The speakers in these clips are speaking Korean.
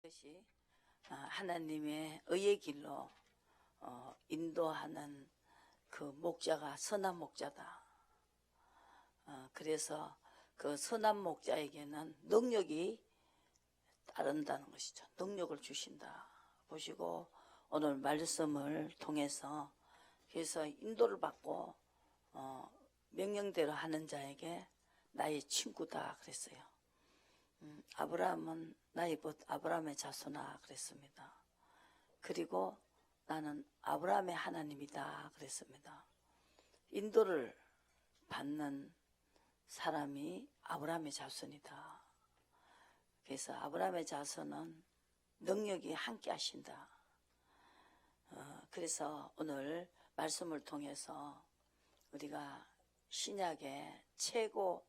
것이 하나님의 의의 길로 인도하는 그 목자가 선한 목자다. 그래서 그 선한 목자에게는 능력이 따른다는 것이죠. 능력을 주신다. 보시고 오늘 말씀을 통해서 그래서 인도를 받고 명령대로 하는 자에게 나의 친구다 그랬어요. 아브라함은 나의 벗 아브라함의 자손아 그랬습니다. 그리고 나는 아브라함의 하나님이다 그랬습니다. 인도를 받는 사람이 아브라함의 자손이다. 그래서 아브라함의 자손은 능력이 함께 하신다. 그래서 오늘 말씀을 통해서 우리가 신약의 최고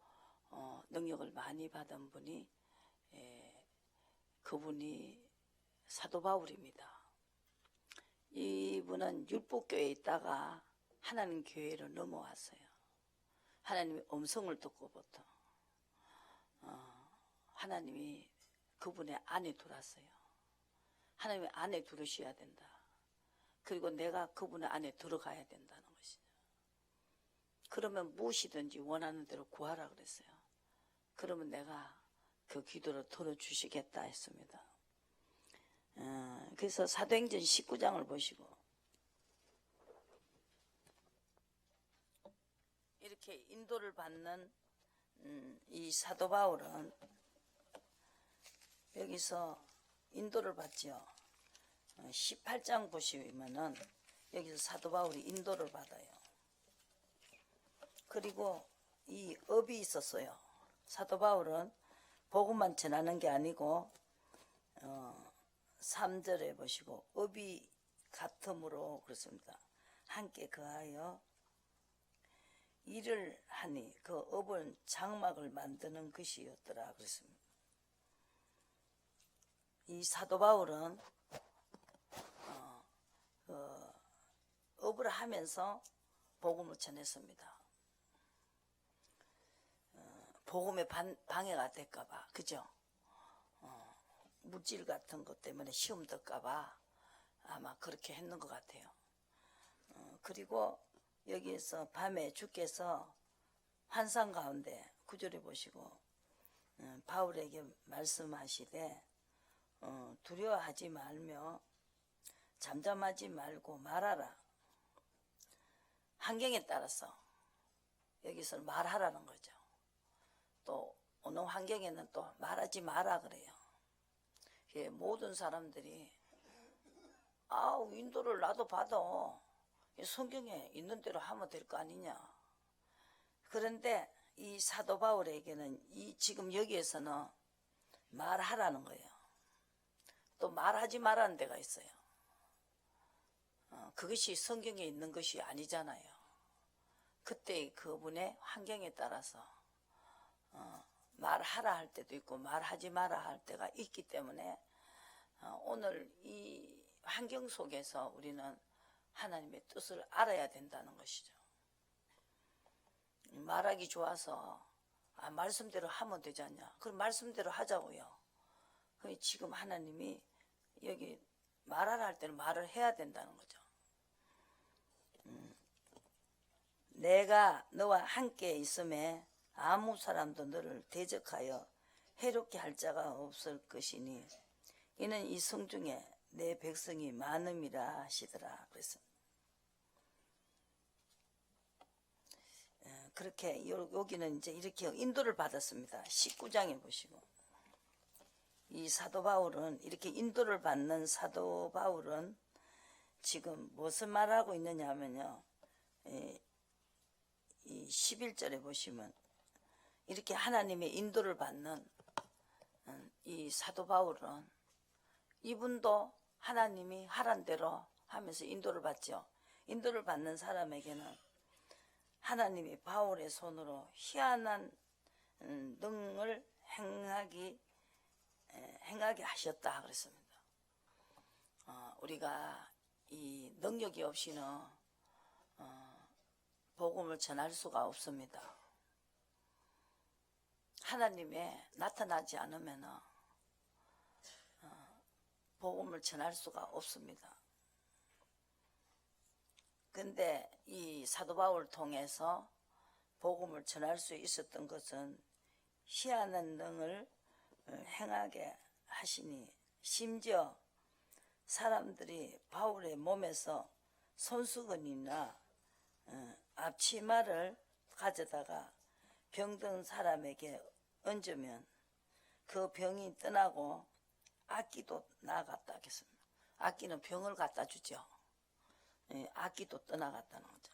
능력을 많이 받은 분이 그분이 사도 바울입니다. 이분은 율법교회에 있다가 하나님 교회로 넘어왔어요. 하나님의 음성을 듣고부터 하나님이 그분의 안에 들어왔어요. 하나님의 안에 들으셔야 된다. 그리고 내가 그분의 안에 들어가야 된다는 것이죠. 그러면 무엇이든지 원하는 대로 구하라 그랬어요. 그러면 내가 그 기도를 들어주시겠다 했습니다. 그래서 사도행전 19장을 보시고 이렇게 인도를 받는 이 사도 바울은 여기서 인도를 받죠. 18장 보시면은 여기서 사도 바울이 인도를 받아요. 그리고 이 업이 있었어요. 사도 바울은 복음만 전하는 게 아니고 3절에 보시고 업이 같음으로 그렇습니다. 함께 거하여 일을 하니 그 업은 장막을 만드는 것이었더라 그랬습니다. 이 사도 바울은 업을 하면서 복음을 전했습니다. 복음에 방해가 될까봐, 그죠? 물질 같은 것 때문에 시험 들까봐 아마 그렇게 했는 것 같아요. 그리고 여기에서 밤에 주께서 환상 가운데 9절에 보시고 바울에게 말씀하시되 두려워하지 말며 잠잠하지 말고 말하라. 환경에 따라서 여기서 말하라는 거죠. 또 어느 환경에는 또 말하지 마라 그래요. 모든 사람들이 인도를 나도 받아. 성경에 있는 대로 하면 될 거 아니냐. 그런데 이 사도 바울에게는 지금 여기에서는 말하라는 거예요. 또 말하지 말라는 데가 있어요. 그것이 성경에 있는 것이 아니잖아요. 그때 그분의 환경에 따라서 말하라 할 때도 있고 말하지 마라 할 때가 있기 때문에 오늘 이 환경 속에서 우리는 하나님의 뜻을 알아야 된다는 것이죠. 말하기 좋아서 말씀대로 하면 되지 않냐. 그럼 말씀대로 하자고요. 지금 하나님이 여기 말하라 할 때는 말을 해야 된다는 거죠. 내가 너와 함께 있음에 아무 사람도 너를 대적하여 해롭게 할 자가 없을 것이니 이는 이 성중에 내 백성이 많음이라 하시더라 그랬습니다. 그렇게 여기는 이제 이렇게 인도를 받았습니다. 19장에 보시고 이 사도 바울은 이렇게 인도를 받는 사도 바울은 지금 무슨 말하고 있느냐 하면요. 이 11절에 보시면 이렇게 하나님의 인도를 받는 이 사도 바울은 이분도 하나님이 하란 대로 하면서 인도를 받죠. 인도를 받는 사람에게는 하나님이 바울의 손으로 희한한 능을 행하게 하셨다 그랬습니다. 우리가 이 능력이 없이는 복음을 전할 수가 없습니다. 하나님의 나타나지 않으면 복음을 전할 수가 없습니다. 근데 이 사도 바울을 통해서 복음을 전할 수 있었던 것은 희한한 능을 행하게 하시니, 심지어 사람들이 바울의 몸에서 손수건이나 앞치마를 가져다가 병든 사람에게 얹으면 그 병이 떠나고 악기도 나갔다 하겠습니다. 악기는 병을 갖다 주죠. 악기도 떠나갔다는 거죠.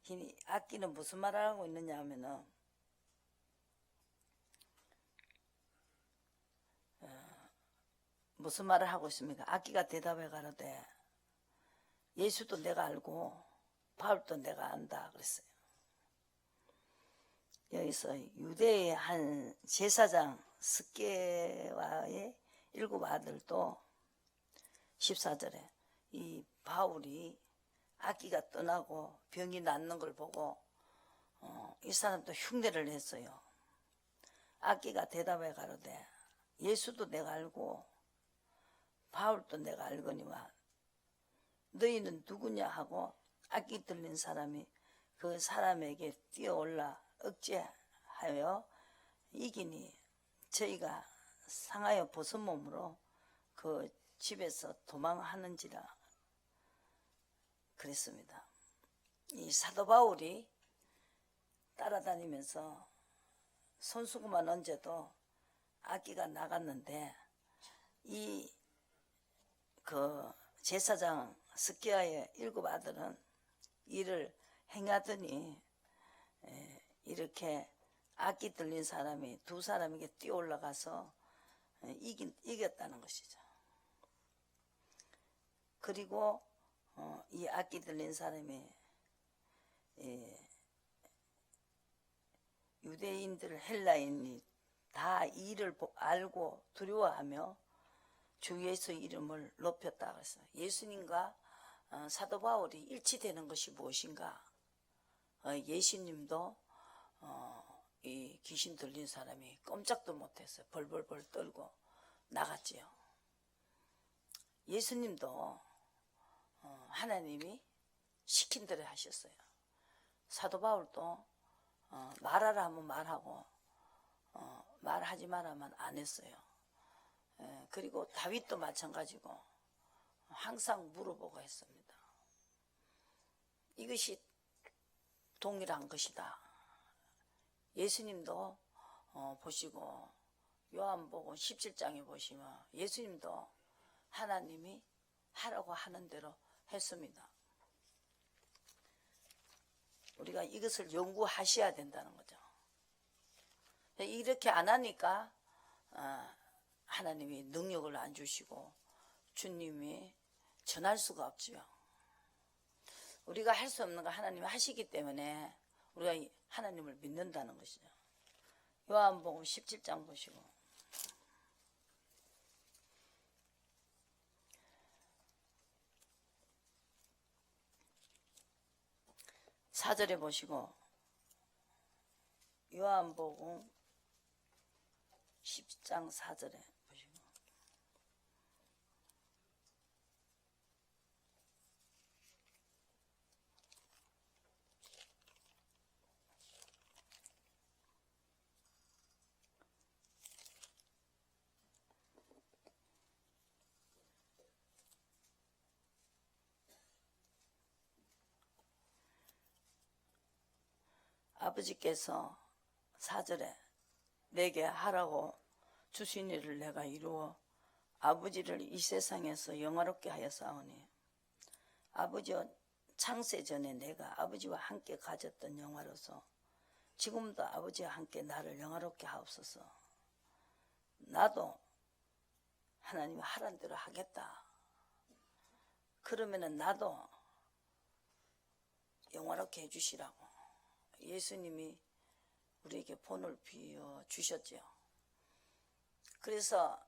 이 악기는 무슨 말을 하고 있느냐 하면은 무슨 말을 하고 있습니까? 악기가 대답해 가로되 예수도 내가 알고 바울도 내가 안다 그랬어요. 여기서 유대의 한 제사장 스게와의 7 아들도 14절에 이 바울이 악기가 떠나고 병이 낫는 걸 보고 이 사람도 흉내를 냈어요. 악기가 대답해 가로되 예수도 내가 알고 바울도 내가 알거니와 너희는 누구냐 하고 악기 들린 사람이 그 사람에게 뛰어올라 억제하여 이기니 저희가 상하여 벗은 몸으로 그 집에서 도망하는지라 그랬습니다. 이 사도 바울이 따라다니면서 손수건만 얹어도 악기가 나갔는데 이 그 제사장 스키야의 7 아들은 이를 행하더니 이렇게 악기 들린 사람이 2 사람에게 뛰어올라가서 이겼다는 것이죠. 그리고 이 악기 들린 사람이 유대인들 헬라인이 다 이를 알고 두려워하며 주 예수 이름을 높였다 그랬어요. 예수님과 사도 바울이 일치되는 것이 무엇인가? 예수님도 이 귀신 들린 사람이 꼼짝도 못했어요. 벌벌벌 떨고 나갔지요. 예수님도 하나님이 시킨 대로 하셨어요. 사도 바울도 말하라 하면 말하고 말하지 말라면 안 했어요. 그리고 다윗도 마찬가지고 항상 물어보고 했습니다. 이것이 동일한 것이다. 예수님도 보시고 요한복음 17장에 보시면 예수님도 하나님이 하라고 하는 대로 했습니다. 우리가 이것을 연구하셔야 된다는 거죠. 이렇게 안 하니까 하나님이 능력을 안 주시고 주님이 전할 수가 없지요. 우리가 할 수 없는 거 하나님이 하시기 때문에 우리가 하나님을 믿는다는 것이죠. 요한복음 17장 보시고 4절에 보시고 요한복음 10장 4절에 보시고 아버지께서 4절에 내게 하라고 주신 일을 내가 이루어 아버지를 이 세상에서 영화롭게 하였사오니 아버지와 창세 전에 내가 아버지와 함께 가졌던 영화로서 지금도 아버지와 함께 나를 영화롭게 하옵소서. 나도 하나님이 하라는 대로 하겠다. 그러면은 나도 영화롭게 해주시라고 예수님이 우리에게 본을 비워 주셨죠. 그래서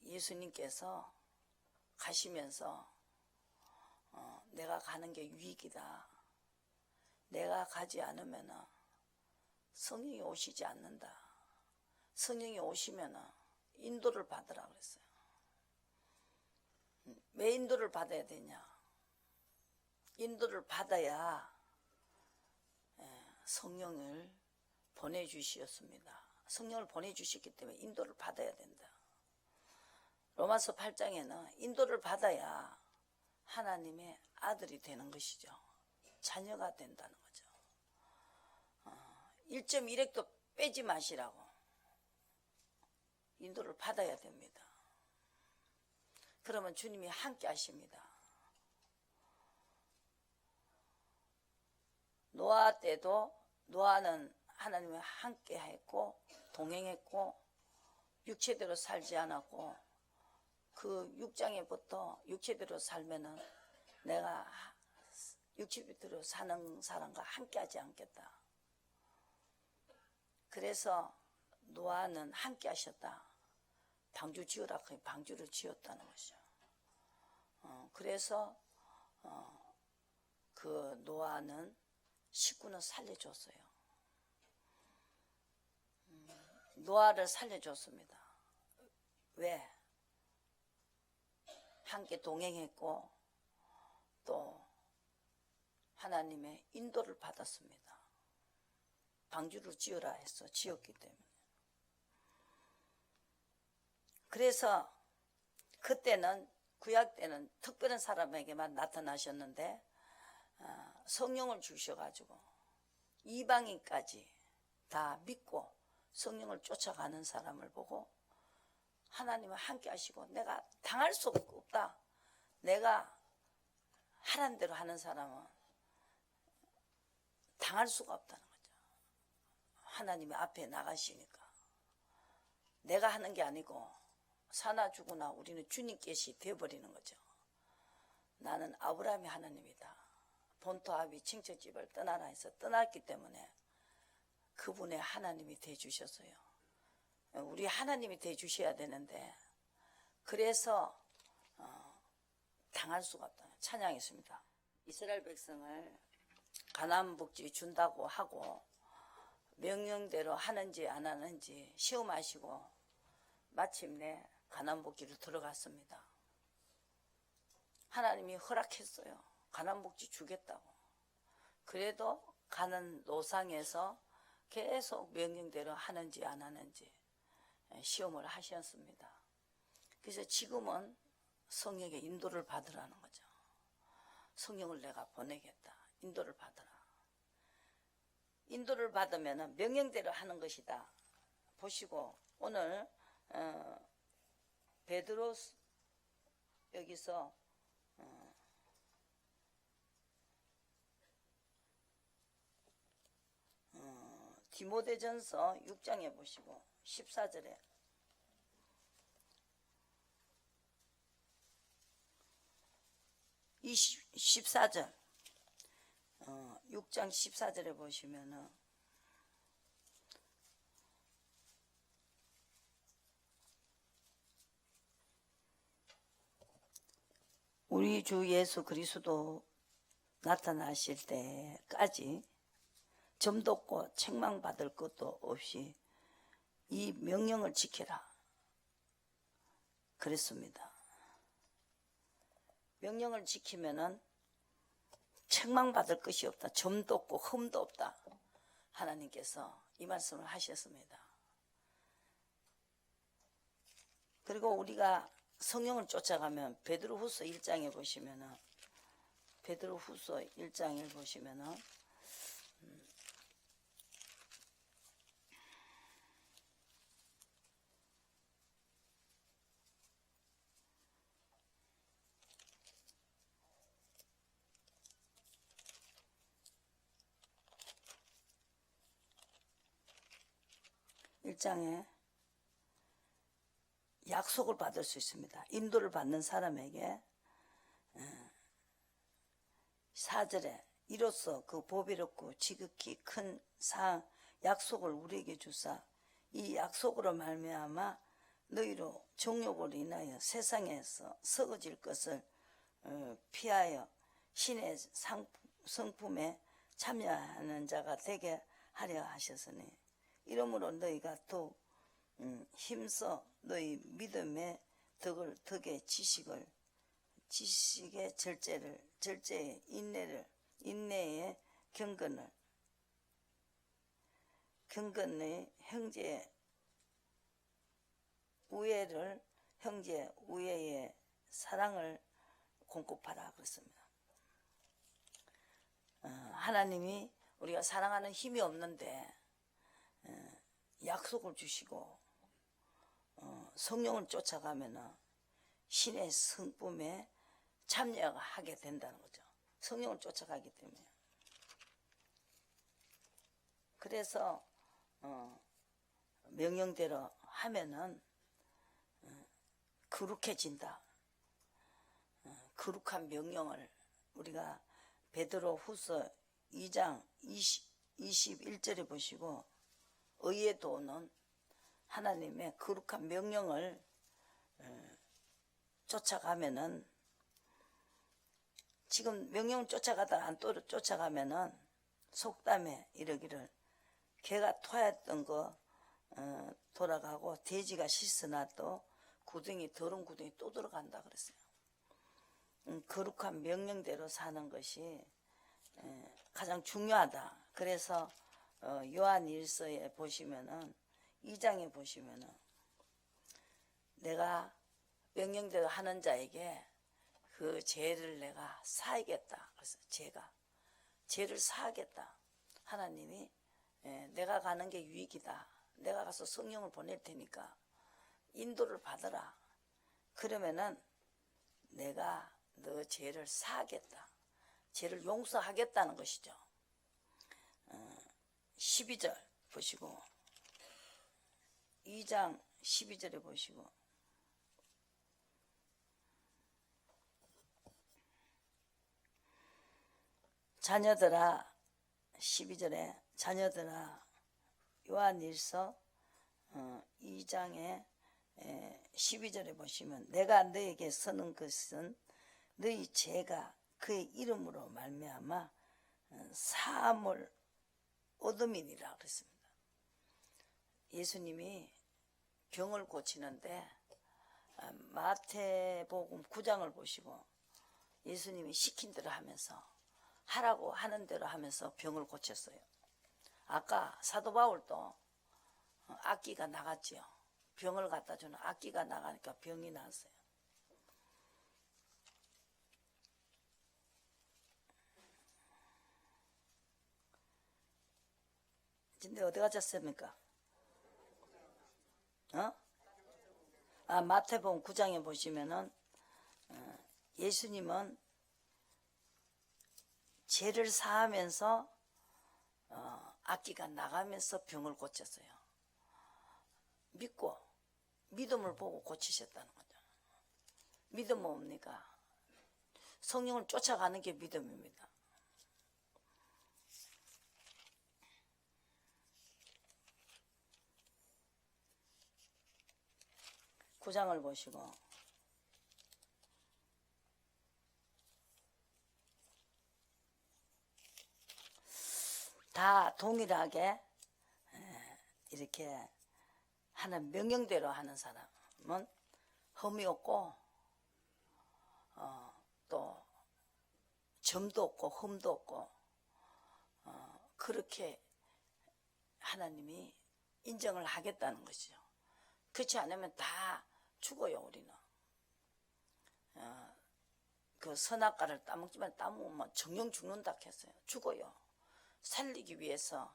예수님께서 가시면서 내가 가는 게 유익이다. 내가 가지 않으면 성령이 오시지 않는다. 성령이 오시면 인도를 받으라 그랬어요. 왜 인도를 받아야 되냐? 인도를 받아야 성령을 보내주시었습니다. 성령을 보내주셨기 때문에 인도를 받아야 된다. 로마서 8장에는 인도를 받아야 하나님의 아들이 되는 것이죠. 자녀가 된다는 거죠. 1.1핵도 빼지 마시라고. 인도를 받아야 됩니다. 그러면 주님이 함께 하십니다. 노아 때도 노아는 하나님과 함께 했고 동행했고 육체대로 살지 않았고 그 6장에부터 육체대로 살면은 내가 육체대로 사는 사람과 함께 하지 않겠다. 그래서 노아는 함께 하셨다. 방주 지으라 그 방주를 지었다는 것이죠. 그래서 그 노아는 식구는 살려줬어요. 노아를 살려줬습니다. 왜? 함께 동행했고 또 하나님의 인도를 받았습니다. 방주를 지으라 해서 지었기 때문에. 그래서 그때는 구약 때는 특별한 사람에게만 나타나셨는데 성령을 주셔가지고 이방인까지 다 믿고 성령을 쫓아가는 사람을 보고 하나님은 함께 하시고 내가 당할 수 없다. 내가 하라는 대로 하는 사람은 당할 수가 없다는 거죠. 하나님의 앞에 나가시니까. 내가 하는 게 아니고 사나 죽으나 우리는 주님께서 되어버리는 거죠. 나는 아브라함의 하나님이다. 본토 아비 친척집을 떠나라 해서 떠났기 때문에 그분의 하나님이 되어주셨어요. 우리 하나님이 되어주셔야 되는데 그래서 당할 수가 없다. 찬양했습니다. 이스라엘 백성을 가나안 복지 준다고 하고 명령대로 하는지 안 하는지 시험하시고 마침내 가나안 복지로 들어갔습니다. 하나님이 허락했어요. 가나안 복지 주겠다고. 그래도 가는 노상에서 계속 명령대로 하는지 안 하는지 시험을 하셨습니다. 그래서 지금은 성령의 인도를 받으라는 거죠. 성령을 내가 보내겠다. 인도를 받으라. 인도를 받으면 명령대로 하는 것이다. 보시고 오늘 베드로 여기서 디모데전서 6장에 보시고 14절에 14절 6장 14절에 보시면은 우리 주 예수 그리스도 나타나실 때까지 점도 없고 책망받을 것도 없이 이 명령을 지켜라 그랬습니다. 명령을 지키면은 책망받을 것이 없다. 점도 없고 흠도 없다. 하나님께서 이 말씀을 하셨습니다. 그리고 우리가 성령을 쫓아가면 베드로후서 1장에 보시면은 베드로후서 1장을 보시면은 1장에 약속을 받을 수 있습니다. 인도를 받는 사람에게 4절에 이로써 그 보배롭고 지극히 큰 약속을 우리에게 주사 이 약속으로 말미암아 너희로 정욕을 인하여 세상에서 썩어질 것을 피하여 신의 성품에 참여하는 자가 되게 하려 하셨으니 이러므로 너희가 더욱 힘써 너희 믿음의 덕의 지식을 지식의 절제의 인내의 경건의 형제 우애의 사랑을 공급하라 그랬습니다. 하나님이 우리가 사랑하는 힘이 없는데 약속을 주시고 성령을 쫓아가면은 신의 성품에 참여하게 된다는 거죠. 성령을 쫓아가기 때문에. 그래서 명령대로 하면은 거룩해진다. 거룩한 명령을 우리가 베드로후서 2장 21절에 보시고 의의 도는 하나님의 거룩한 명령을 쫓아가면은 지금 명령 쫓아가다가 안 쫓아가면은 속담에 이러기를 개가 토했던 거 돌아가고 돼지가 씻어놔도 더러운 구덩이 또 들어간다 그랬어요. 거룩한 명령대로 사는 것이 가장 중요하다. 그래서 요한일서에 보시면은 2장에 보시면은 내가 명령대로 하는 자에게 그 죄를 내가 사하겠다. 그래서 죄를 사하겠다. 하나님이 내가 가는 게 유익이다. 내가 가서 성령을 보낼 테니까 인도를 받으라. 그러면은 내가 너 죄를 사하겠다. 죄를 용서하겠다는 것이죠. 12절 보시고 2장 12절에 보시고 자녀들아 12절에 자녀들아 요한일서 2장에 12절에 보시면 내가 너에게 쓰는 것은 너희 죄가 그의 이름으로 말미암아 사함을 얻음이니라 그랬습니다. 예수님이 병을 고치는데 마태복음 9장을 보시고 예수님이 시킨 대로 하면서 하라고 하는 대로 하면서 병을 고쳤어요. 아까 사도 바울도 악기가 나갔지요. 병을 갖다 주는 악기가 나가니까 병이 났어요. 근데 어디 가셨습니까? 마태복음 9장에 보시면은 예수님은 죄를 사하면서 악기가 나가면서 병을 고쳤어요. 믿음을 보고 고치셨다는 거죠. 믿음 뭡니까? 성령을 쫓아가는 게 믿음입니다. 구장을 보시고 다 동일하게 이렇게 하는 명령대로 하는 사람은 흠이 없고 또 점도 없고 흠도 없고 그렇게 하나님이 인정을 하겠다는 것이죠. 그렇지 않으면 다 죽어요. 우리는 그 선악과를 따먹지만 따먹으면 정령 죽는다 했어요. 죽어요. 살리기 위해서.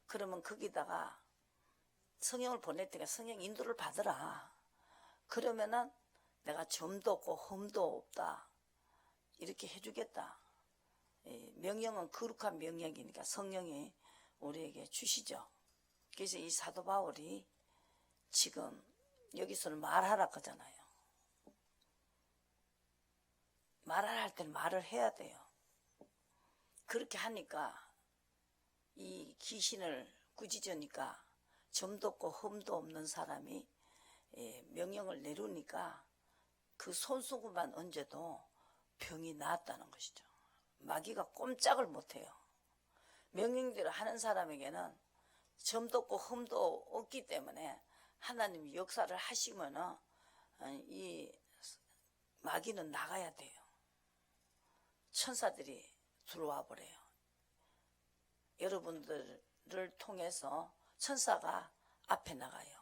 그러면 거기다가 성령을 보낼 때가 성령 인도를 받으라. 그러면은 내가 점도 없고 흠도 없다 이렇게 해주겠다. 명령은 거룩한 명령이니까 성령이 우리에게 주시죠. 그래서 이 사도 바울이 지금 여기서는 말하라 하잖아요. 말하라 할 때는 말을 해야 돼요. 그렇게 하니까 이 귀신을 꾸짖으니까 점도 없고 흠도 없는 사람이 명령을 내려니까 그 손수건만 얹어도 병이 나았다는 것이죠. 마귀가 꼼짝을 못해요. 명령대로 하는 사람에게는 점도 없고 흠도 없기 때문에 하나님이 역사를 하시면은 이 마귀는 나가야 돼요. 천사들이 들어와 버려요. 여러분들을 통해서 천사가 앞에 나가요.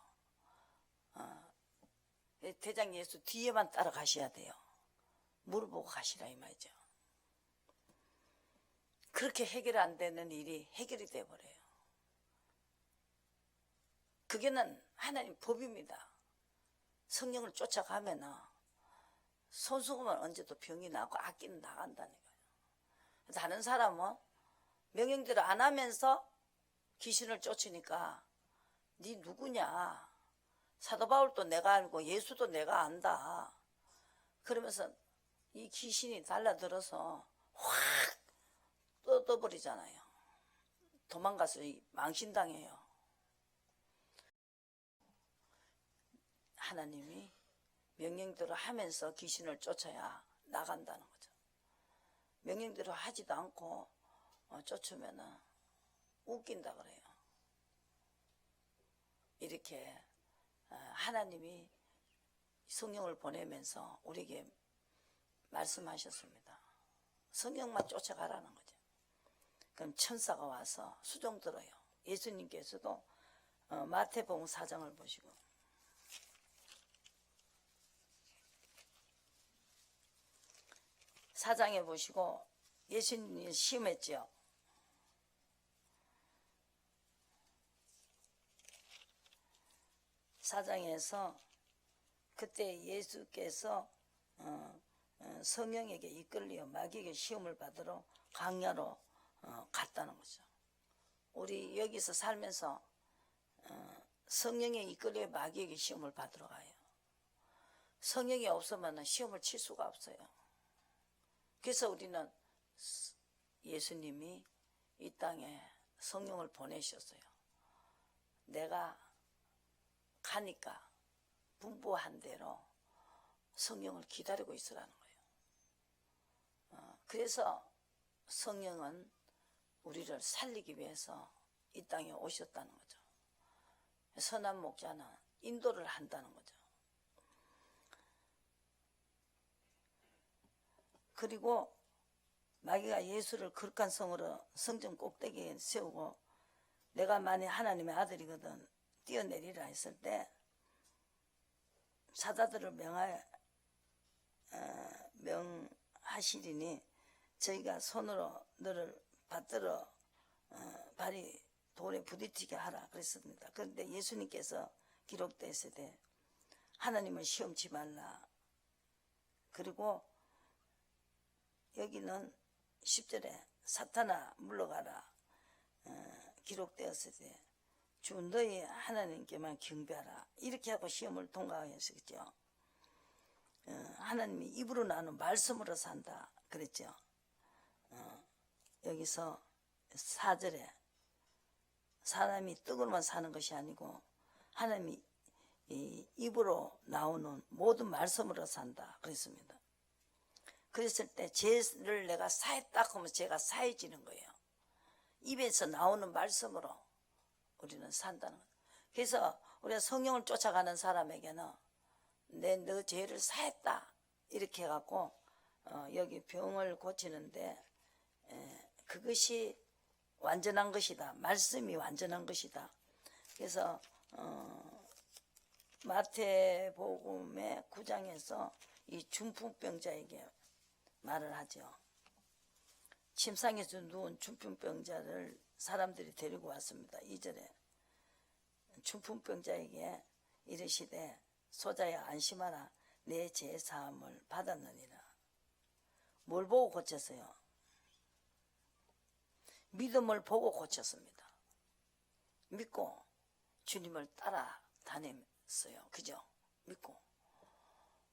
대장 예수 뒤에만 따라가셔야 돼요. 물어보고 가시라 이 말이죠. 그렇게 해결 안 되는 일이 해결이 돼버려요. 그게는 하나님 법입니다. 성령을 쫓아가면은 손수건만 얹어도 병이 나고 악기는 나간다는 거예요. 다른 사람은 명령대로 안 하면서 귀신을 쫓으니까 네 누구냐? 사도 바울도 내가 알고 예수도 내가 안다. 그러면서 이 귀신이 달라들어서 확 뜯어버리잖아요. 도망가서 망신당해요. 하나님이 명령대로 하면서 귀신을 쫓아야 나간다는 거죠. 명령대로 하지도 않고 쫓으면은 웃긴다 그래요. 이렇게 하나님이 성령을 보내면서 우리에게 말씀하셨습니다. 성령만 쫓아가라는 거죠. 그럼 천사가 와서 수종 들어요. 예수님께서도 마태복음 4장을 보시고 4장에 보시고 예수님이 시험했죠. 사장에서 그때 예수께서 성령에게 이끌려 마귀에게 시험을 받으러 광야로 갔다는 거죠. 우리 여기서 살면서 성령에 이끌려 마귀에게 시험을 받으러 가요. 성령이 없으면 시험을 칠 수가 없어요. 그래서 우리는 예수님이 이 땅에 성령을 보내셨어요. 내가 가니까 분부한 대로 성령을 기다리고 있으라는 거예요. 그래서 성령은 우리를 살리기 위해서 이 땅에 오셨다는 거죠. 선한 목자는 인도를 한다는 거죠. 그리고 마귀가 예수를 거룩한 성으로 성전 꼭대기에 세우고 내가 만약 하나님의 아들이거든 뛰어내리라 했을 때 사자들을 명하시리니 저희가 손으로 너를 받들어 발이 돌에 부딪히게 하라 그랬습니다. 그런데 예수님께서 기록되었을 때 하나님을 시험치 말라. 그리고 여기는 10절에 사탄아 물러가라 기록되었을 때 주 너희 하나님께만 경배하라 이렇게 하고 시험을 통과했었죠. 하나님이 입으로 나눈 말씀으로 산다 그랬죠. 여기서 4절에 사람이 떡으로만 사는 것이 아니고 하나님이 입으로 나오는 모든 말씀으로 산다 그랬습니다. 그랬을 때 죄를 내가 사했다 하면 죄가 사해지는 거예요. 입에서 나오는 말씀으로 우리는 산다는 거예요. 그래서 우리가 성령을 쫓아가는 사람에게는 너 죄를 사했다 이렇게 해갖고 여기 병을 고치는데 그것이 완전한 것이다. 말씀이 완전한 것이다. 그래서 마태복음의 9장에서 이 중풍병자에게 말을 하죠. 침상에서 누운 중풍병자를 사람들이 데리고 왔습니다. 2절에 중풍병자에게 이르시되 소자야 안심하라 내 죄 사함을 받았느니라. 뭘 보고 고쳤어요? 믿음을 보고 고쳤습니다. 믿고 주님을 따라 다녔어요. 그죠? 믿고.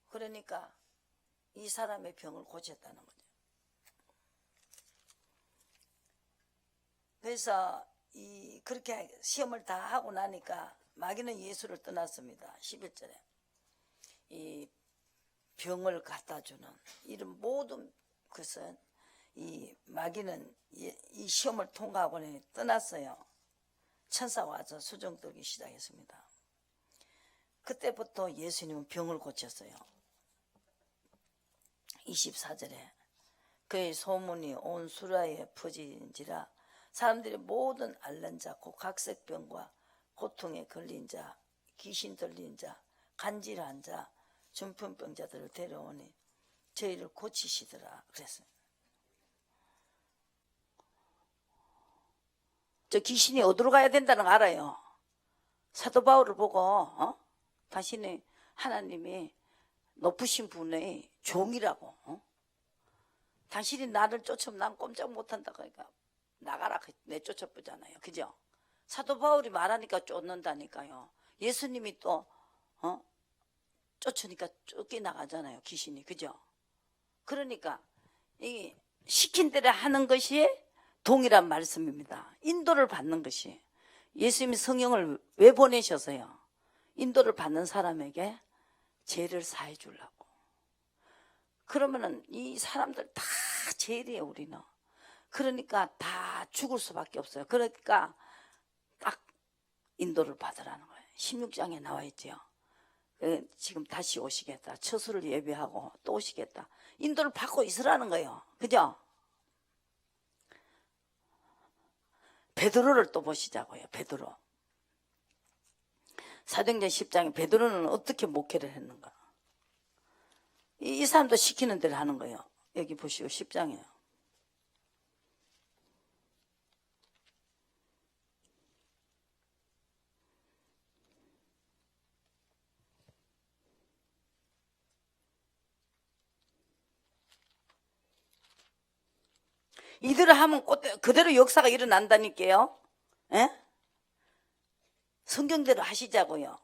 그러니까 이 사람의 병을 고쳤다는 거죠. 그래서 그렇게 시험을 다 하고 나니까 마귀는 예수를 떠났습니다. 11절에 이 병을 갖다 주는 이런 모든 것은 이 마귀는 이 시험을 통과하고 떠났어요. 천사가 와서 수종 들기 시작했습니다. 그때부터 예수님은 병을 고쳤어요. 24절에 그의 소문이 온 수라에 퍼진지라 사람들이 모든 앓는 자 곧 각색병과 고통에 걸린 자 귀신 들린 자 간질한 자 중풍병자들을 데려오니 저희를 고치시더라 그랬어요. 저 귀신이 어디로 가야 된다는 거 알아요. 사도 바울을 보고 당신이 하나님이 높으신 분의 종이라고 당신이 나를 쫓으면 난 꼼짝 못한다 그러니까 나가라 내쫓아보잖아요. 그죠? 사도 바울이 말하니까 쫓는다니까요. 예수님이 또 쫓으니까 쫓겨나가잖아요. 귀신이. 그죠? 그러니까 이 시킨 대로 하는 것이 동일한 말씀입니다. 인도를 받는 것이. 예수님이 성령을 왜 보내셔서요? 인도를 받는 사람에게 죄를 사해 주려고. 그러면은 이 사람들 다 죄인이에요, 우리는. 그러니까 다 죽을 수밖에 없어요. 그러니까 딱 인도를 받으라는 거예요. 16장에 나와 있죠. 지금 다시 오시겠다. 처수를 예배하고 또 오시겠다. 인도를 받고 있으라는 거예요. 그죠? 베드로를 또 보시자고요. 베드로. 사도행전 10장에 베드로는 어떻게 목회를 했는가. 이 사람도 시키는 대로 하는 거예요. 여기 보시고 10장이에요. 이대로 하면 그대로 역사가 일어난다니까요. 에? 성경대로 하시자고요.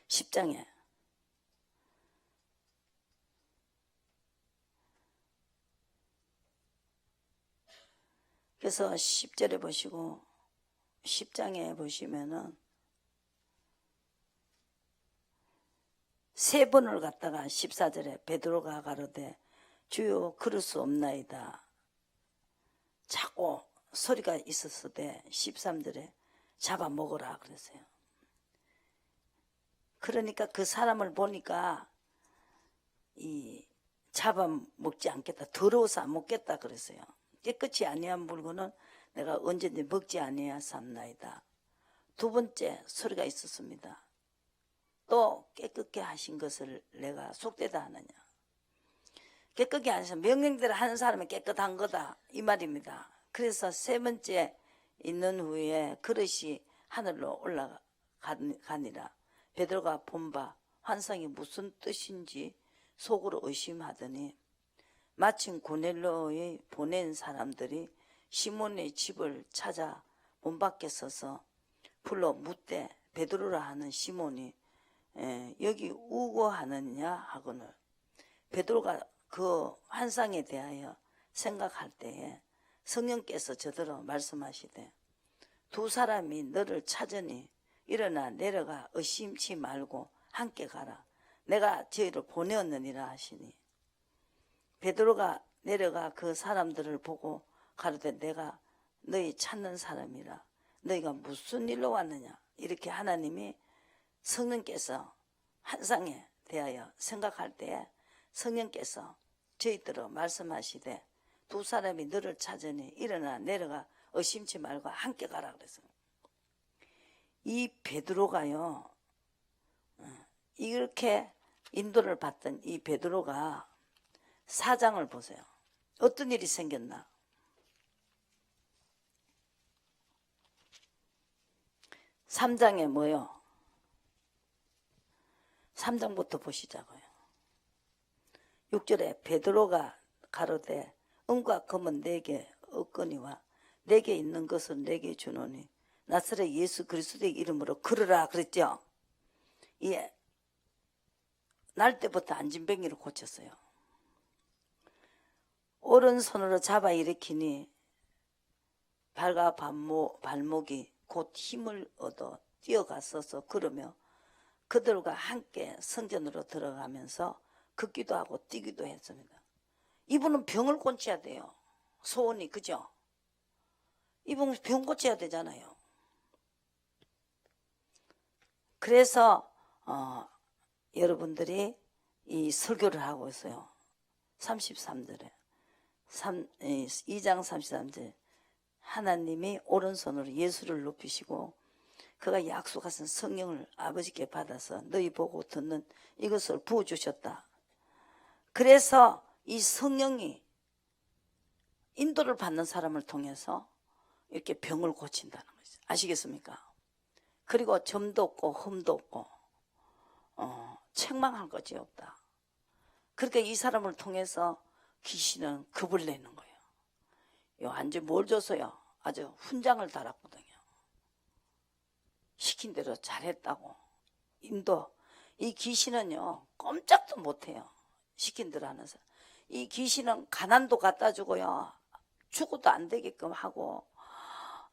(10장에) 그래서 10절에 보시고 10장에 보시면은 세 번을 갖다가 14절에 베드로가 가로되 주여 그럴 수 없나이다. 자꾸 소리가 있었으되 13절에 잡아먹으라 그랬어요. 그러니까 그 사람을 보니까 이 잡아먹지 않겠다. 더러워서 안 먹겠다 그랬어요. 깨끗이 아니한 물건은 내가 언제든지 먹지 아니하 삼나이다. 두 번째 소리가 있었습니다. 또 깨끗게 하신 것을 내가 속되다 하느냐. 깨끗게 하셔서 명령대로 하는 사람이 깨끗한 거다 이 말입니다. 그래서 세 번째 있는 후에 그릇이 하늘로 올라가니라. 베드로가 본 바 환상이 무슨 뜻인지 속으로 의심하더니 마침 고넬료의 보낸 사람들이 시몬의 집을 찾아 문 밖에 서서 불러 묻되 베드로라 하는 시몬이 여기 우고하느냐 하거늘 베드로가 그 환상에 대하여 생각할 때에 성령께서 저더러 말씀하시되 두 사람이 너를 찾으니 일어나 내려가 의심치 말고 함께 가라. 내가 저희를 보내었느니라 하시니 베드로가 내려가 그 사람들을 보고 가로되 내가 너희 찾는 사람이라. 너희가 무슨 일로 왔느냐. 이렇게 하나님이 성령께서 환상에 대하여 생각할 때에 성령께서 저희들로 말씀하시되 두 사람이 너를 찾으니 일어나 내려가 의심치 말고 함께 가라 그래서 이 베드로가요 이렇게 인도를 받던 이 베드로가 4장을 보세요. 어떤 일이 생겼나. 3장에 뭐요? 3장부터 보시자고요. 6절에 베드로가 가로되 은과 금은 내게 없거니와 내게 있는 것은 내게 주노니 나사렛 예수 그리스도의 이름으로 걸으라 그랬죠. 예, 날 때부터 안진뱅이를 고쳤어요. 오른손으로 잡아 일으키니 발과 발목이 곧 힘을 얻어 뛰어갔어서 걸으며 그들과 함께 성전으로 들어가면서 걷기도 하고 뛰기도 했습니다. 이분은 병을 고쳐야 돼요. 소원이 그죠? 이분 병 고쳐야 되잖아요. 그래서 여러분들이 이 설교를 하고 있어요. 33절에 2장 33절 하나님이 오른손으로 예수를 높이시고 그가 약속하신 성령을 아버지께 받아서 너희 보고 듣는 이것을 부어주셨다. 그래서 이 성령이 인도를 받는 사람을 통해서 이렇게 병을 고친다는 거죠. 아시겠습니까? 그리고 점도 없고 흠도 없고 책망할 것이 없다. 그러니까 이 사람을 통해서 귀신은 겁을 내는 거예요. 완전 뭘 줬어요? 아주 훈장을 달았거든요. 시킨 대로 잘했다고. 인도 이 귀신은요 꼼짝도 못해요. 시킨 대로 하는 사람. 이 귀신은 가난도 갖다 주고요, 죽어도 안 되게끔 하고,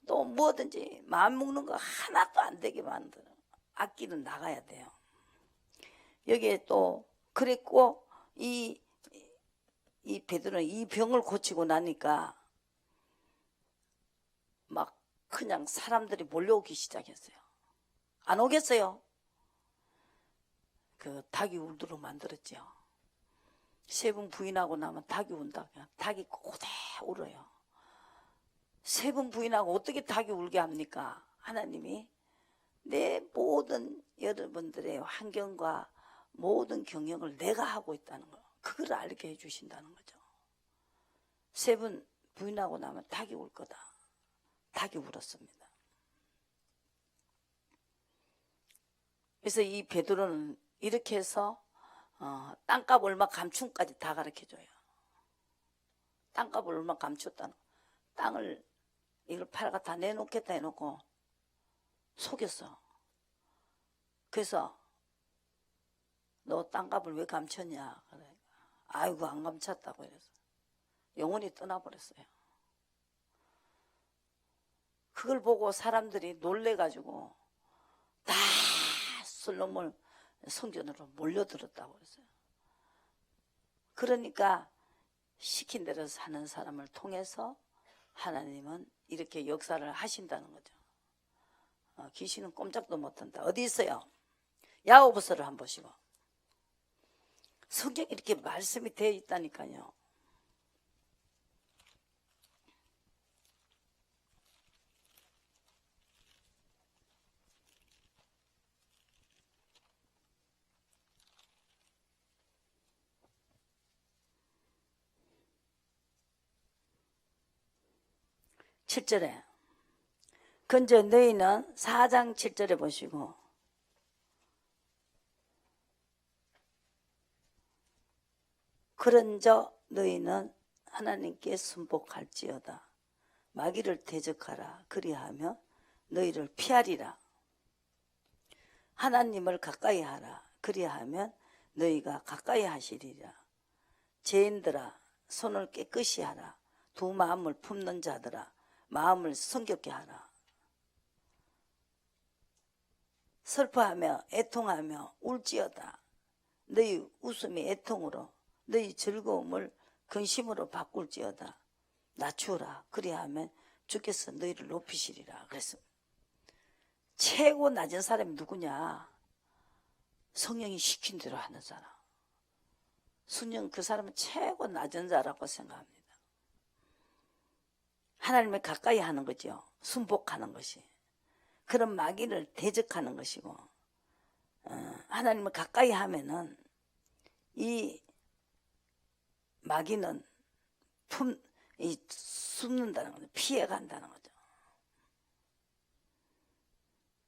또 뭐든지 마음 먹는 거 하나도 안 되게 만들어. 악기는 나가야 돼요. 여기에 또 그랬고 이 베드로는 이 병을 고치고 나니까 막 그냥 사람들이 몰려오기 시작했어요. 안 오겠어요? 그 닭이 울도록 만들었죠. 3번 부인하고 나면 닭이 운다. 닭이 고대 울어요. 3번 부인하고 어떻게 닭이 울게 합니까? 하나님이 내 모든 여러분들의 환경과 모든 경영을 내가 하고 있다는 거, 그걸 알게 해주신다는 거죠. 3번 부인하고 나면 닭이 울 거다. 닭이 울었습니다. 그래서 이 베드로는 이렇게 해서 땅값 얼마 감춤까지 다 가르쳐줘요. 땅값을 얼마 감췄다는 거. 땅을 이걸 팔아가 다 내놓겠다 해놓고 속였어. 그래서 너 땅값을 왜 감췄냐? 그래. 아이고 안 감췄다고 이래서 영혼이 떠나버렸어요. 그걸 보고 사람들이 놀래가지고 다 솔로몬 성전으로 몰려들었다고 그랬어요. 그러니까 시킨 대로 사는 사람을 통해서 하나님은 이렇게 역사를 하신다는 거죠. 귀신은 꼼짝도 못한다. 어디 있어요? 야고보서를 한번 보시고. 성경에 이렇게 말씀이 되어 있다니까요. (7절에) 근저 너희는 4장 7절에 보시고 그런저 너희는 하나님께 순복할지어다. 마귀를 대적하라. 그리하며 너희를 피하리라. 하나님을 가까이 하라. 그리하면 너희가 가까이 하시리라. 죄인들아 손을 깨끗이 하라. 두 마음을 품는 자들아 마음을 성겹게 하라. 슬퍼하며 애통하며 울지어다. 너희 웃음이 애통으로 너희 즐거움을 근심으로 바꿀지어다. 낮추어라. 그리하면 주께서 너희를 높이시리라. 그래서 최고 낮은 사람이 누구냐? 성령이 시킨 대로 하는 사람. 성령 그 사람은 최고 낮은 자라고 생각합니다. 하나님을 가까이 하는 거죠. 순복하는 것이. 그런 마귀를 대적하는 것이고, 하나님을 가까이 하면은 이 마귀는 숨는다는 거죠. 피해간다는 거죠.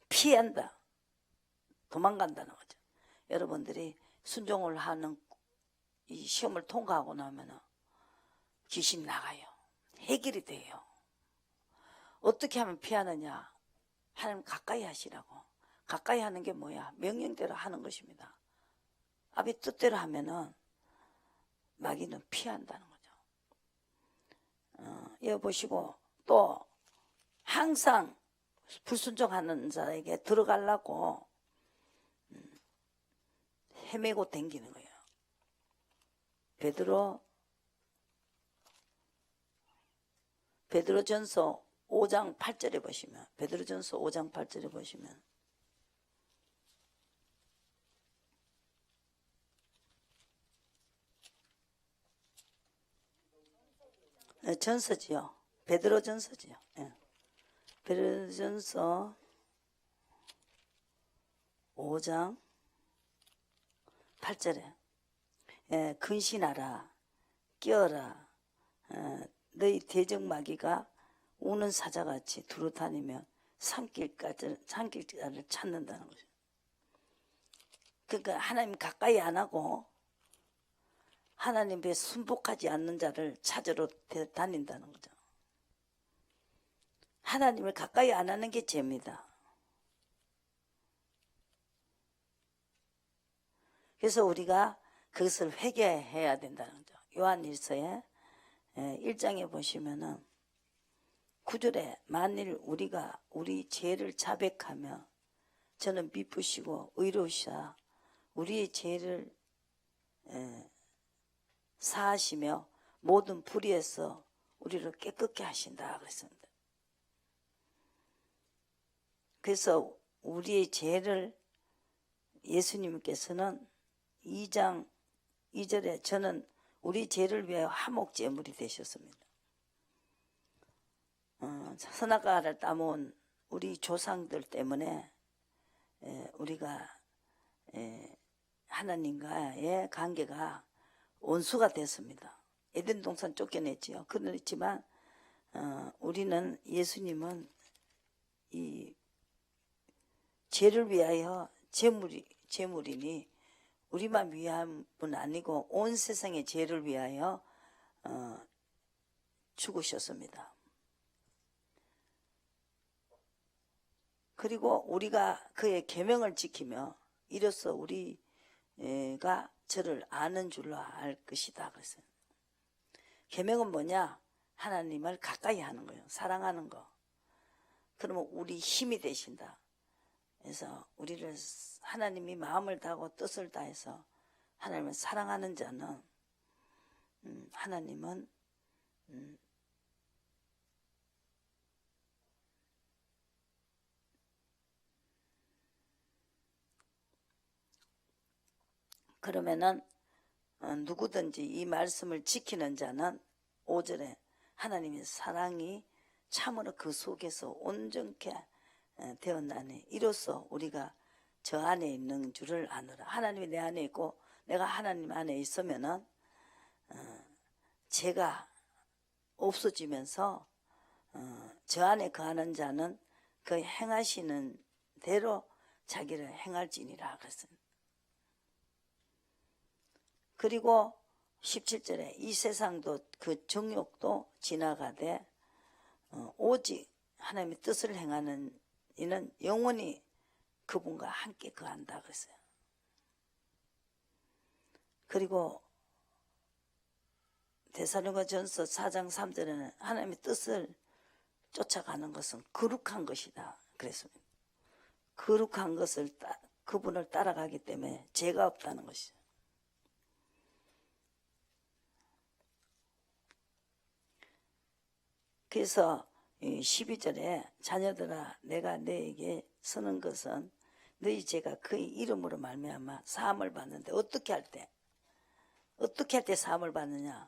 피한다. 도망간다는 거죠. 여러분들이 순종을 하는 이 시험을 통과하고 나면은 귀신 나가요. 해결이 돼요. 어떻게 하면 피하느냐? 하나님 가까이 하시라고. 가까이 하는 게 뭐야? 명령대로 하는 것입니다. 아비 뜻대로 하면은 마귀는 피한다는 거죠. 여기 보시고 또 항상 불순종하는 자에게 들어가려고 헤매고 댕기는 거예요. 베드로전서 5장 8절에 보시면, 베드로전서 5장 8절에 보시면, 전서지요. 베드로전서지요. 예. 베드로전서 5장 8절에 근신하라, 깨어라, 너희 대적마귀가 우는 사자같이 두루다니며 산길자를 찾는다는 거죠. 그러니까 하나님 가까이 안 하고 하나님께 순복하지 않는 자를 찾으러 다닌다는 거죠. 하나님을 가까이 안 하는 게 죄입니다. 그래서 우리가 그것을 회개해야 된다는 거죠. 요한일서에 1장에 보시면은 9절에 만일 우리가 우리 죄를 자백하며 저는 미쁘시고 의로우시사 우리의 죄를 사하시며 모든 불의에서 우리를 깨끗게 하신다 그랬습니다. 그래서 우리의 죄를 예수님께서는 2장 2절에 저는 우리 죄를 위하여 화목제물이 되셨습니다. 선악과를 따먹은 우리 조상들 때문에 우리가 하나님과의 관계가 원수가 됐습니다. 에덴 동산 쫓겨냈지요. 그렇지만 우리는 예수님은 이 죄를 위하여 제물이니 우리만 위한 분 아니고 온 세상의 죄를 위하여 죽으셨습니다. 그리고 우리가 그의 계명을 지키며 이로써 우리가 저를 아는 줄로 알 것이다. 그랬어요. 계명은 뭐냐? 하나님을 가까이 하는 거예요. 사랑하는 거. 그러면 우리 힘이 되신다. 그래서 우리를 하나님이 마음을 다하고 뜻을 다해서 하나님을 사랑하는 자는 하나님은 그러면은 누구든지 이 말씀을 지키는 자는 5절에 하나님의 사랑이 참으로 그 속에서 온전케 되었나니 이로써 우리가 저 안에 있는 줄을 아노라. 하나님이 내 안에 있고 내가 하나님 안에 있으면은 죄가 없어지면서 저 안에 거하는 자는 그 행하시는 대로 자기를 행할지니라 그랬습니다. 그리고 17절에 이 세상도 그 정욕도 지나가되 오직 하나님의 뜻을 행하는 이는 영원히 그분과 함께 거한다 그랬어요. 그리고 데살로니가전서 4장 3절에는 하나님의 뜻을 쫓아가는 것은 거룩한 것이다 그랬습니다. 거룩한 것을 그분을 따라가기 때문에 죄가 없다는 것이죠. 그래서 12절에 자녀들아 내가 너에게 쓰는 것은 너희 죄가 그의 이름으로 말미암아 사함을 받는데 어떻게 할 때 사함을 받느냐?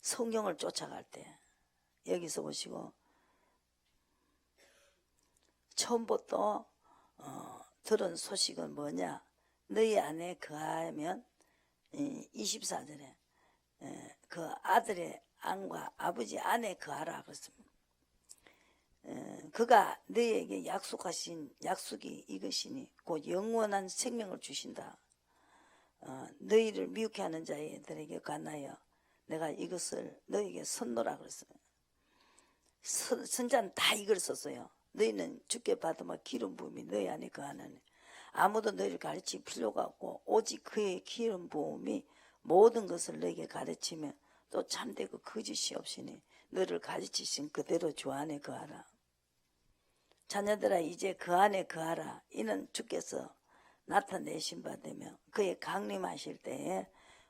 성경을 쫓아갈 때. 여기서 보시고 처음부터 들은 소식은 뭐냐? 너희 안에 거하면 24절에 그 아들의 안과 아버지 안에 거하라 그랬습니다. 그가 너희에게 약속하신 약속이 이것이니 곧 영원한 생명을 주신다. 너희를 미혹해 하는 자들에게 관하여 내가 이것을 너희에게 선노라 그랬어요. 선자는 다 이걸 썼어요. 너희는 주께 받으면 기름 부음이 너희 안에 거하나니 아무도 너희를 가르칠 필요가 없고 오직 그의 기름 부음이 모든 것을 너희에게 가르치며 또 참되고 거짓이 없으니 너를 가르치신 그대로 주 안에 거하라. 자녀들아 이제 그 안에 거하라. 이는 주께서 나타내신 바 되며 그의 강림하실 때에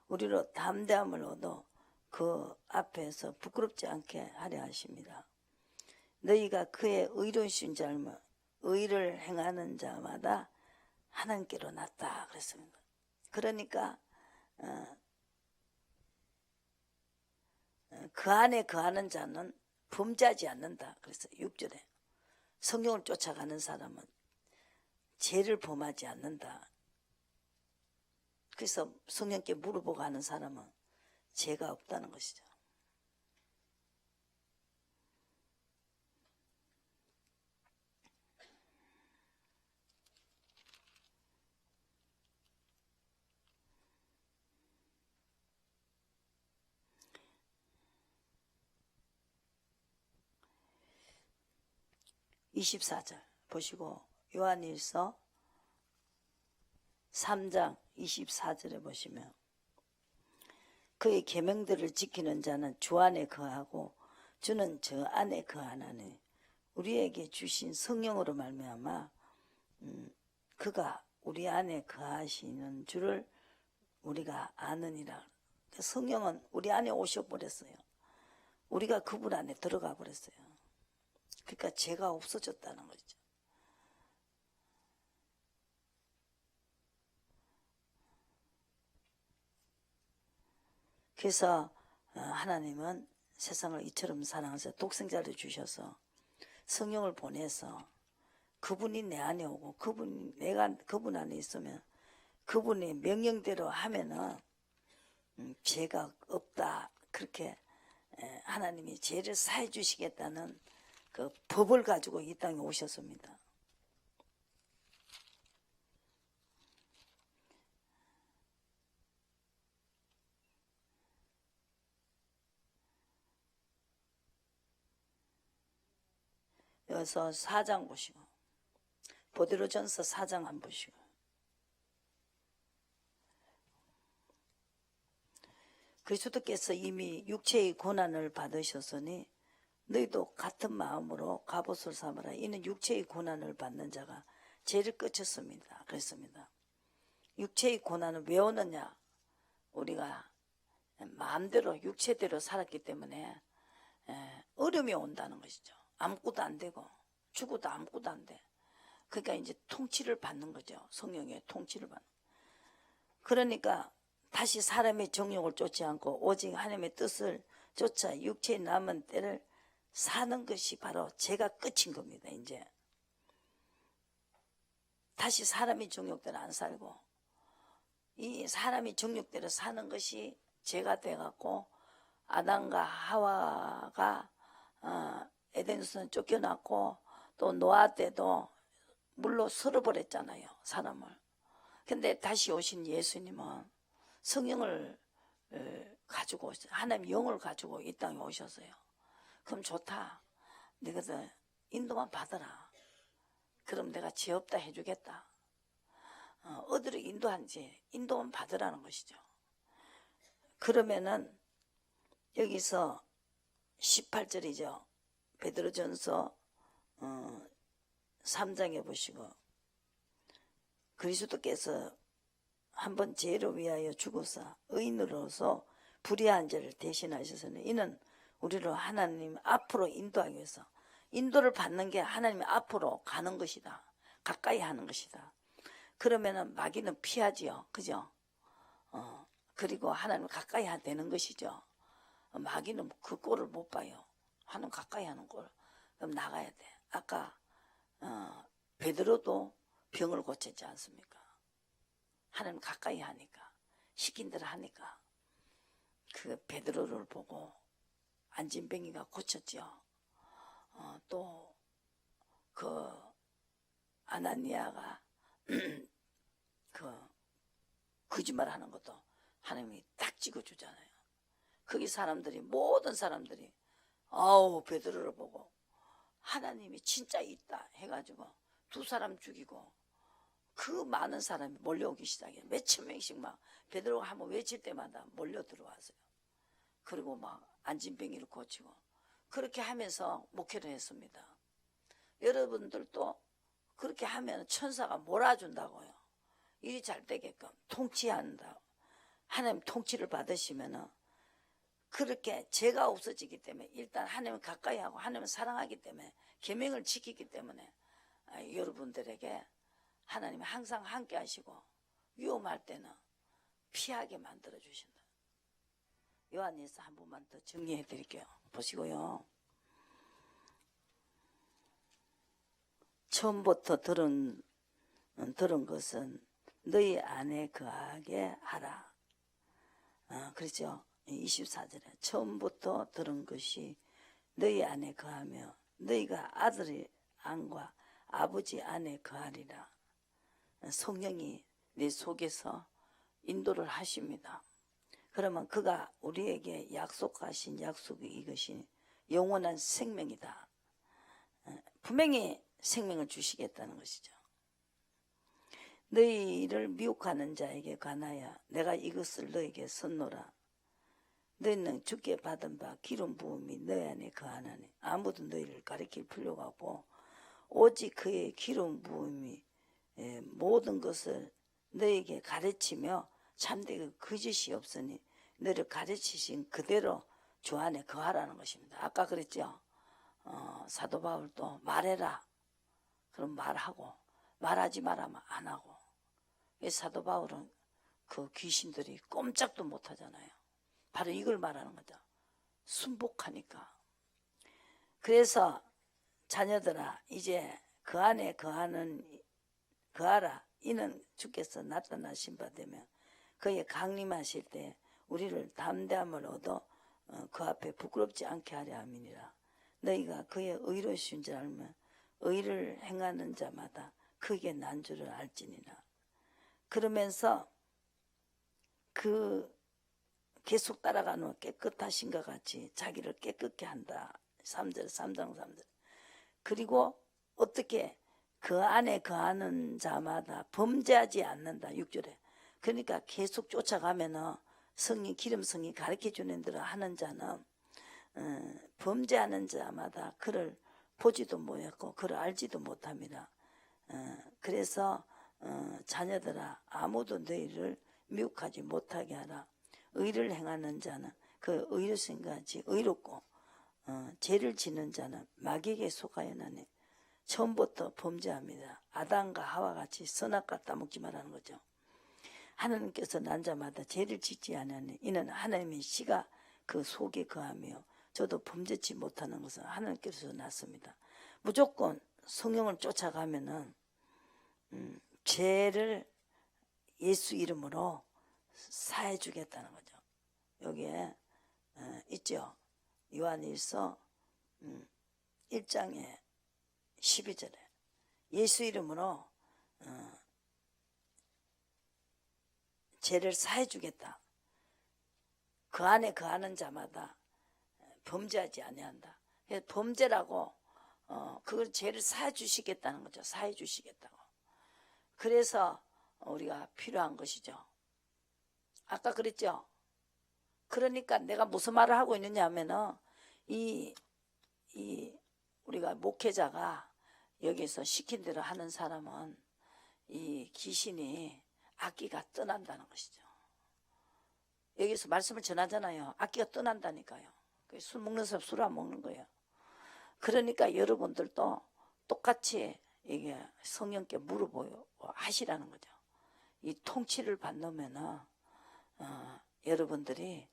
우리로 담대함을 얻어 그 앞에서 부끄럽지 않게 하려 하십니다. 너희가 그의 의로우신 줄 알면 의를 행하는 자마다 하나님께로 났다 그랬습니다. 그러니까 그 안에 거하는 자는 범죄하지 않는다. 그래서 6절에 성경을 쫓아가는 사람은 죄를 범하지 않는다. 그래서 성령께 물어보고 하는 사람은 죄가 없다는 것이죠. (24절) 보시고 요한일서 3장 24절에 보시면 그의 계명들을 지키는 자는 주 안에 거하고 주는 저 안에 거하나니 우리에게 주신 성령으로 말미암아 그가 우리 안에 거하시는 줄을 우리가 아느니라. 성령은 우리 안에 오셔버렸어요. 우리가 그분 안에 들어가 버렸어요. 그러니까 죄가 없어졌다는 거죠. 그래서 하나님은 세상을 이처럼 사랑하셔서 독생자를 주셔서 성령을 보내서 그분이 내 안에 오고 내가 그분 안에 있으면 그분의 명령대로 하면은 죄가 없다. 그렇게 하나님이 죄를 사해 주시겠다는 그 법을 가지고 이 땅에 오셨습니다. 여기서 4장 보시고 베드로전서 4장 한번 보시고 그리스도께서 이미 육체의 고난을 받으셨으니 너희도 같은 마음으로 갑옷을 삼으라. 이는 육체의 고난을 받는 자가 죄를 끝쳤습니다. 그랬습니다. 육체의 고난은 왜 오느냐? 우리가 마음대로 육체대로 살았기 때문에 어려움이 온다는 것이죠. 아무것도 안 되고 죽어도 아무것도 안 돼. 그러니까 이제 통치를 받는 거죠. 성령의 통치를 받는. 그러니까 다시 사람의 정욕을 쫓지 않고 오직 하나님의 뜻을 쫓아 육체의 남은 때를 사는 것이 바로 죄가 끝인 겁니다. 이제 다시 사람의 정욕대로 안 살고 이 사람이 정욕대로 사는 것이 죄가 돼갖고 아담과 하와가 에덴에서 쫓겨났고 또 노아 때도 물로 쓸어버렸잖아요. 사람을. 근데 다시 오신 예수님은 성령을 가지고 하나님 영을 가지고 이 땅에 오셨어요. 그럼 좋다. 너희들 인도만 받아라. 그럼 내가 죄 없다 해주겠다. 어디로 인도한지 인도만 받으라는 것이죠. 그러면은 여기서 18절이죠. 베드로전서 3장에 보시고 그리스도께서 한번 죄를 위하여 죽으사 의인으로서 불의한 죄를 대신하셨으니 이는 우리를 하나님 앞으로 인도하기 위해서 인도를 받는 게 하나님 앞으로 가는 것이다. 가까이 하는 것이다. 그러면은 마귀는 피하지요. 그죠? 그리고 하나님 가까이 되는 것이죠. 마귀는 그 꼴을 못 봐요. 하나님 가까이 하는 꼴. 그럼 나가야 돼. 아까 베드로도 병을 고쳤지 않습니까? 하나님 가까이 하니까 시킨 대로 하니까 그 베드로를 보고 안진뱅이가 고쳤죠. 또 그 아나니아가 그 거짓말하는 것도 하나님이 딱 찍어주잖아요. 거기 사람들이 모든 사람들이 베드로를 보고 하나님이 진짜 있다 해가지고 두 사람 죽이고 그 많은 사람이 몰려오기 시작해요. 몇천 명씩 막 베드로가 한번 외칠 때마다 몰려 들어왔어요. 그리고 막 안진뱅이를 고치고 그렇게 하면서 목회를 했습니다. 여러분들도 그렇게 하면 천사가 몰아준다고요. 일이 잘 되게끔 통치한다. 하나님 통치를 받으시면은 그렇게 죄가 없어지기 때문에 일단 하나님을 가까이 하고 하나님을 사랑하기 때문에 계명을 지키기 때문에 여러분들에게 하나님이 항상 함께 하시고 위험할 때는 피하게 만들어 주신다. 요한일서 한 번만 더 정리해 드릴게요. 보시고요. 처음부터 들은 것은 너희 안에 거하게 하라. 그렇죠. 24절에 처음부터 들은 것이 너희 안에 거하며 너희가 아들의 안과 아버지 안에 거하리라. 성령이 내 속에서 인도를 하십니다. 그러면 그가 우리에게 약속하신 약속이 이것이 영원한 생명이다. 분명히 생명을 주시겠다는 것이죠. 너희를 미혹하는 자에게 관하여 내가 이것을 너에게 선노라. 너희는 주께 받은 바 기름 부음이 너희 안에 거하나니 아무도 너희를 가리킬 필요가 없고 오직 그의 기름 부음이 모든 것을 너희에게 가르치며 참되게 거짓이 없으니 너를 가르치신 그대로 주 안에 거하라는 것입니다. 아까 그랬죠. 사도 바울도 말해라. 그럼 말하고 말하지 말하면 안 하고. 사도 바울은 그 귀신들이 꼼짝도 못하잖아요. 바로 이걸 말하는 거죠. 순복하니까. 그래서 자녀들아 이제 그 안에 거하라. 이는 주께서 나타나신 바 되며 그의 강림하실 때 우리를 담대함을 얻어 그 앞에 부끄럽지 않게 하려 함이니라. 너희가 그의 의로우신 줄 알면 의를 행하는 자마다 크게 난 줄을 알지니라. 그러면서 그 계속 따라가는 깨끗하신 것 같이 자기를 깨끗게 한다. 3장 3절. 그리고 어떻게 그 안에 거하는 자마다 범죄하지 않는다. 6절에. 그러니까 계속 쫓아가면은 기름 성이 가르쳐 주는 대로 하는 자는 범죄하는 자마다 그를 보지도 못했고 그를 알지도 못합니다. 그래서 자녀들아 아무도 너희를 미혹하지 못하게 하라. 의를 행하는 자는 그 의로우신 같이 의롭고 죄를 짓는 자는 마귀에게 속하여 나니 처음부터 범죄합니다. 아담과 하와 같이 선악과 따먹지 말라는 거죠. 하나님께서 난 자마다 죄를 짓지 않으니 이는 하나님의 씨가 그 속에 거하며 저도 범죄치 못하는 것은 하나님께서 났습니다. 무조건 성령을 쫓아가면은 죄를 예수 이름으로 사해 주겠다는 거죠. 여기에 있죠. 요한일서 1장에 12절에 예수 이름으로 죄를 사해 주겠다. 그 안에 거하는 자마다 범죄하지 아니한다. 범죄라고 그걸 죄를 사해 주시겠다는 거죠. 사해 주시겠다고. 그래서 우리가 필요한 것이죠. 아까 그랬죠. 그러니까 내가 무슨 말을 하고 있느냐 하면은 우리가 목회자가 여기서 시킨 대로 하는 사람은 이 귀신이 악기가 떠난다는 것이죠. 여기서 말씀을 전하잖아요. 악기가 떠난다니까요. 술 먹는 사람 술 안 먹는 거예요. 그러니까 여러분들도 똑같이 이게 성령께 물어보고 하시라는 거죠. 이 통치를 받으면은 여러분들이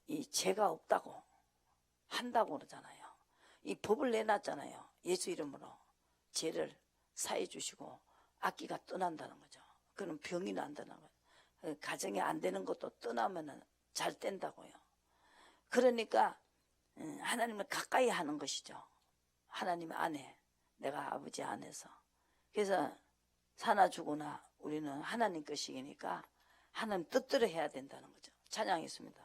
이 죄가 없다고 한다고 그러잖아요. 이 법을 내놨잖아요. 예수 이름으로 죄를 사해 주시고 악기가 떠난다는 거죠. 그럼 병이 난다는 거예요. 가정이 안 되는 것도 떠나면은 잘 된다고요. 그러니까 하나님을 가까이 하는 것이죠. 하나님 안에, 내가 아버지 안에서. 그래서 사나 죽으나 우리는 하나님 것이니까 하나님 뜻대로 해야 된다는 거죠. 찬양했습니다.